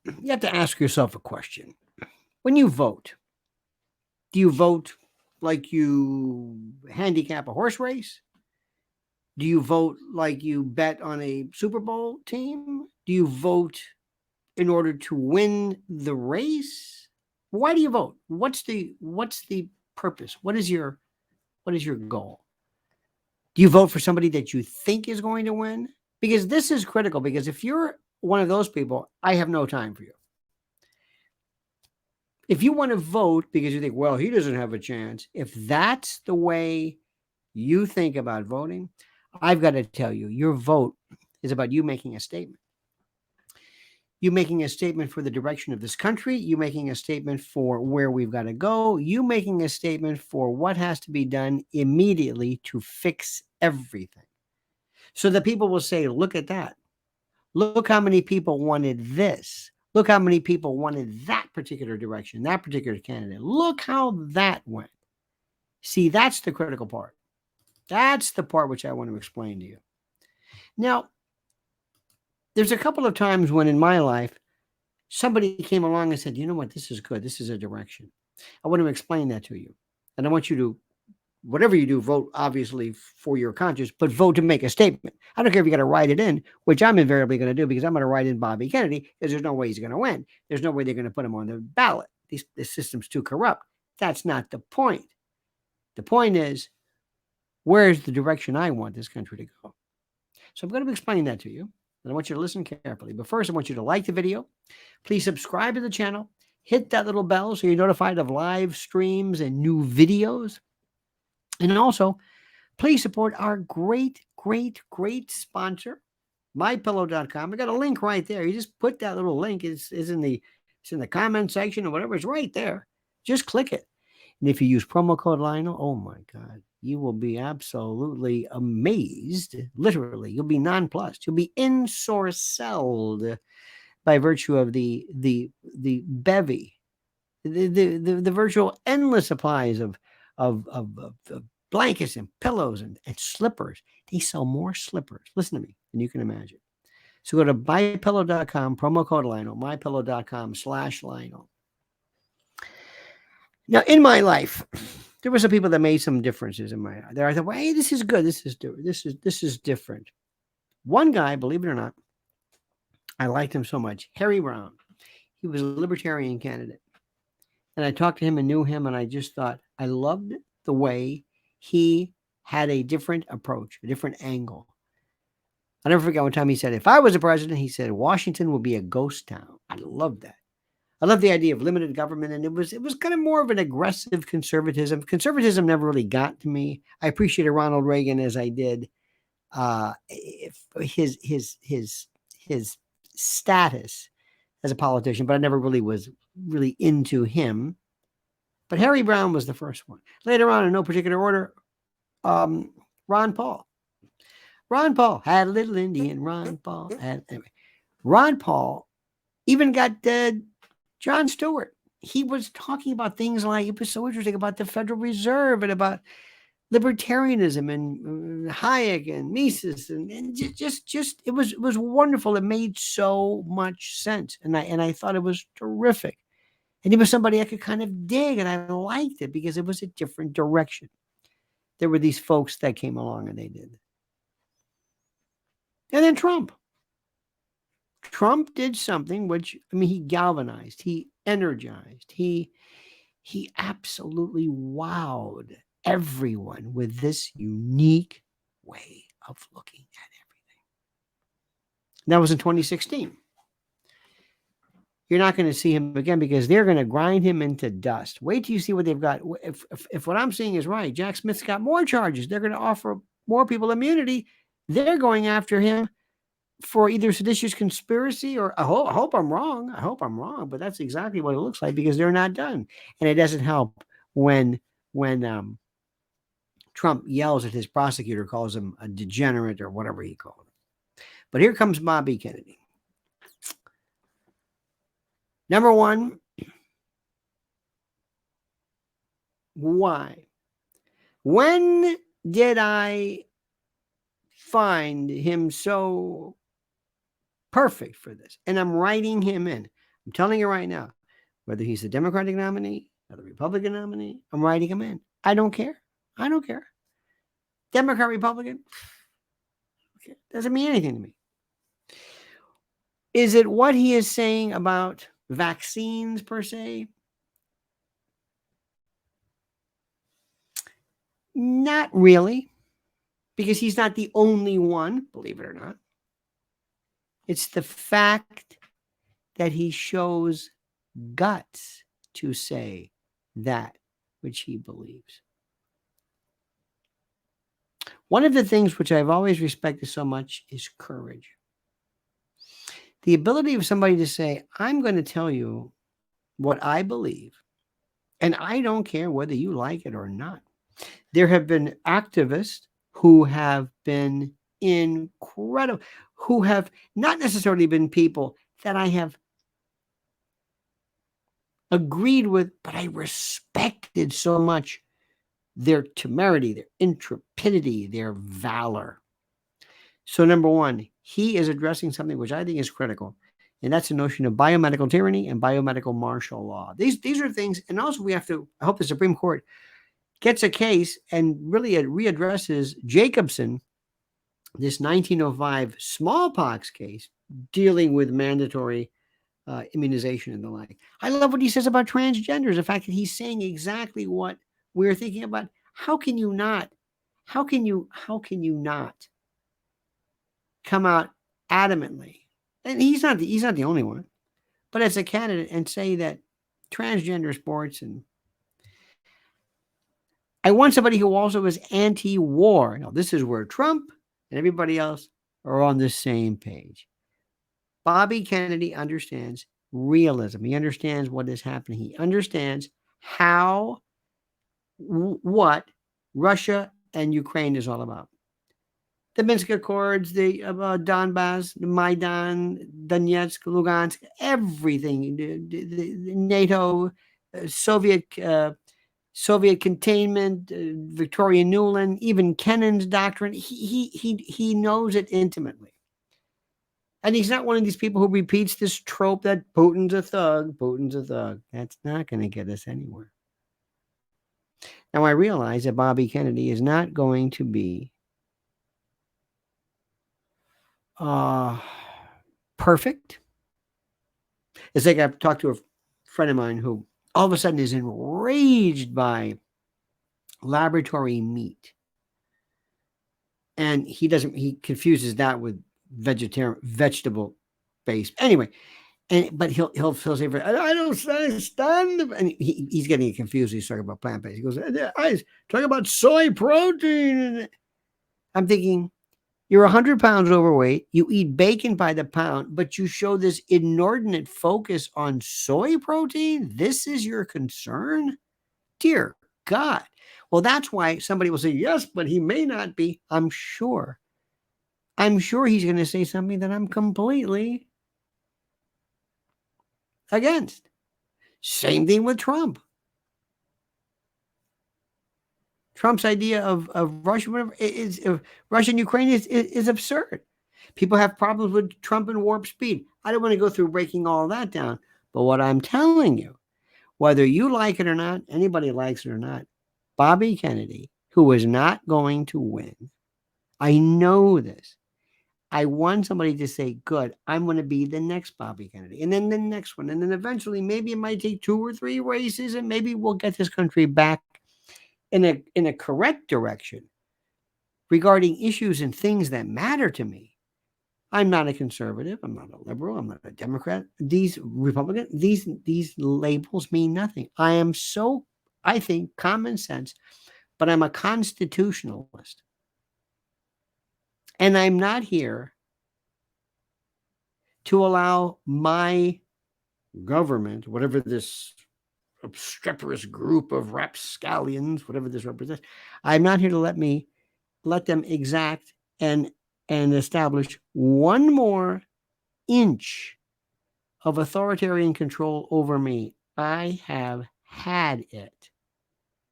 you have to ask yourself a question. When you vote, do you vote like you handicap a horse race? Do you vote like you bet on a Super Bowl team? Do you vote in order to win the race? Why do you vote? What's the purpose? What is your goal? Do you vote for somebody that you think is going to win? Because this is critical, because if you're one of those people, I have no time for you. If you want to vote because you think, well, he doesn't have a chance, if that's the way you think about voting, I've got to tell you, your vote is about you making a statement. You making a statement for the direction of this country, you making a statement for where we've got to go, you making a statement for what has to be done immediately to fix everything. So that people will say, look at that. Look how many people wanted this. Look how many people wanted that particular direction, that particular candidate. Look how that went. See, that's the critical part. That's the part which I want to explain to you. Now, there's a couple of times when in my life, somebody came along and said, you know what, this is good. This is a direction. I want to explain that to you. And I want you to, whatever you do, vote obviously for your conscience, but vote to make a statement. I don't care if you got to write it in, which I'm invariably going to do because I'm going to write in Bobby Kennedy because there's no way he's going to win. There's no way they're going to put him on the ballot. This system's too corrupt. That's not the point. The point is, where's the direction I want this country to go? So I'm going to explain that to you. And I want you to listen carefully. But first, I want you to like the video. Please subscribe to the channel. Hit that little bell so you're notified of live streams and new videos. And also, please support our great, great, great sponsor, mypillow.com. I got a link right there. You just put that little link. It's in the comment section or whatever. It's right there. Just click it. And if you use promo code Lionel, oh my God, you will be absolutely amazed. Literally, you'll be nonplussed. You'll be ensorcelled by virtue of the bevy, the virtual endless supplies of blankets and pillows and slippers. They sell more slippers, listen to me, than you can imagine. So go to mypillow.com, promo code Lionel, mypillow.com/Lionel. Now, in my life, there were some people that made some differences in my life. I thought, well, hey, this is good. This is different. This is different. One guy, believe it or not, I liked him so much. Harry Brown. He was a libertarian candidate. And I talked to him and knew him, and I just thought I loved the way he had a different approach, a different angle. I'll never forget one time he said, if I was a president, he said, Washington would be a ghost town. I love that. I love the idea of limited government, and it was kind of more of an aggressive conservatism. Conservatism never really got to me. I appreciated Ronald Reagan as I did his status as a politician, but I never really was really into him. But Harry Brown was the first one. Later on, in no particular order, Ron Paul. Ron Paul had a little Indian. Ron Paul had, anyway. Ron Paul even got Jon Stewart. He was talking about things like, it was so interesting about the Federal Reserve and about libertarianism and Hayek and Mises and just it was wonderful. It made so much sense, and I thought it was terrific. And he was somebody I could kind of dig, and I liked it because it was a different direction. There were these folks that came along and they did. And then Trump. Trump did something which, I mean, he galvanized, he energized, he absolutely wowed everyone with this unique way of looking at everything. And that was in 2016. You're not going to see him again because they're going to grind him into dust. Wait till you see what they've got. If what I'm seeing is right, Jack Smith's got more charges. They're going to offer more people immunity. They're going after him for either seditious conspiracy or I hope I'm wrong. I hope I'm wrong, but that's exactly what it looks like because they're not done. And it doesn't help when Trump yells at his prosecutor, calls him a degenerate or whatever he called him. But here comes Bobby Kennedy. Number one, why? When did I find him so perfect for this? And I'm writing him in. I'm telling you right now, whether he's the Democratic nominee or the Republican nominee, I'm writing him in. I don't care. I don't care. Democrat, Republican, doesn't mean anything to me. Is it what he is saying about vaccines per se? Not really, because he's not the only one, believe it or not. It's the fact that he shows guts to say that which he believes. One of the things which I've always respected so much is courage. The ability of somebody to say, I'm going to tell you what I believe, and I don't care whether you like it or not. There have been activists who have been incredible, who have not necessarily been people that I have agreed with, but I respected so much their temerity, their intrepidity, their valor. So, number one, he is addressing something which I think is critical, and that's the notion of biomedical tyranny and biomedical martial law. These are things, and also we have to, I hope the Supreme Court gets a case and really readdresses Jacobson, this 1905 smallpox case dealing with mandatory immunization and the like. I love what he says about transgenders, the fact that he's saying exactly what we're thinking about. How can you not? How can you not come out adamantly? And he's not the only one, but as a candidate and say that transgender sports, and I want somebody who also is anti-war. Now, this is where Trump and everybody else are on the same page. Bobby Kennedy understands realism. He understands what is happening. He understands what Russia and Ukraine is all about. The Minsk Accords, the Donbass, the Maidan, Donetsk, Lugansk, everything, the NATO, Soviet containment, Victoria Nuland, even Kennan's doctrine. He knows it intimately. And he's not one of these people who repeats this trope that Putin's a thug, Putin's a thug. That's not going to get us anywhere. Now, I realize that Bobby Kennedy is not going to be perfect. It's like I've talked to a friend of mine who all of a sudden is enraged by laboratory meat. And he confuses that with vegetable based. Anyway, but he'll say, I don't understand. And he's getting confused. He's talking about plant based. He goes, I talk about soy protein. I'm thinking, you're 100 pounds overweight. You eat bacon by the pound, but you show this inordinate focus on soy protein. This is your concern? Dear God. Well, that's why somebody will say, yes, but he may not be. I'm sure he's going to say something that I'm completely against. Same thing with Trump. Trump's idea of Russia, whatever, Russia and Ukraine is absurd. People have problems with Trump and warp speed. I don't want to go through breaking all that down. But what I'm telling you, whether you like it or not, anybody likes it or not, Bobby Kennedy, who is not going to win, I know this. I want somebody to say, good, I'm going to be the next Bobby Kennedy. And then the next one. And then eventually, maybe it might take 2 or 3 races, and maybe we'll get this country back in a correct direction regarding issues and things that matter to me. I'm not a conservative. I'm not a liberal. I'm not a Democrat. These Republican, these labels mean nothing. I think, common sense, but I'm a constitutionalist. And I'm not here to allow my government, whatever this obstreperous group of rapscallions, whatever this represents, I'm not here to let them exact and establish one more inch of authoritarian control over me. I have had it.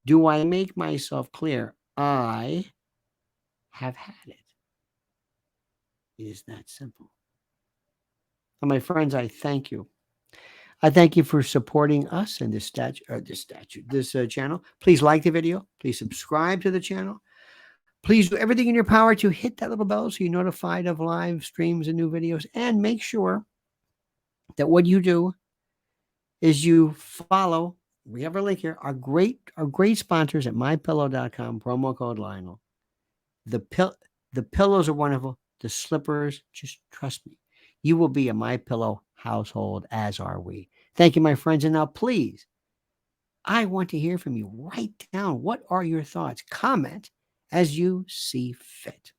Do I make myself clear? I have had it. It is that simple. And my friends, I thank you. I thank you for supporting us and this channel. Please like the video. Please subscribe to the channel. Please do everything in your power to hit that little bell so you're notified of live streams and new videos. And make sure that what you do is you follow. We have a link here. Our great sponsors at mypillow.com. Promo code Lionel. The pillows are wonderful. The slippers, just trust me. You will be a My Pillow household, as are we. Thank you, my friends. And now, please, I want to hear from you. Write down, what are your thoughts? Comment as you see fit.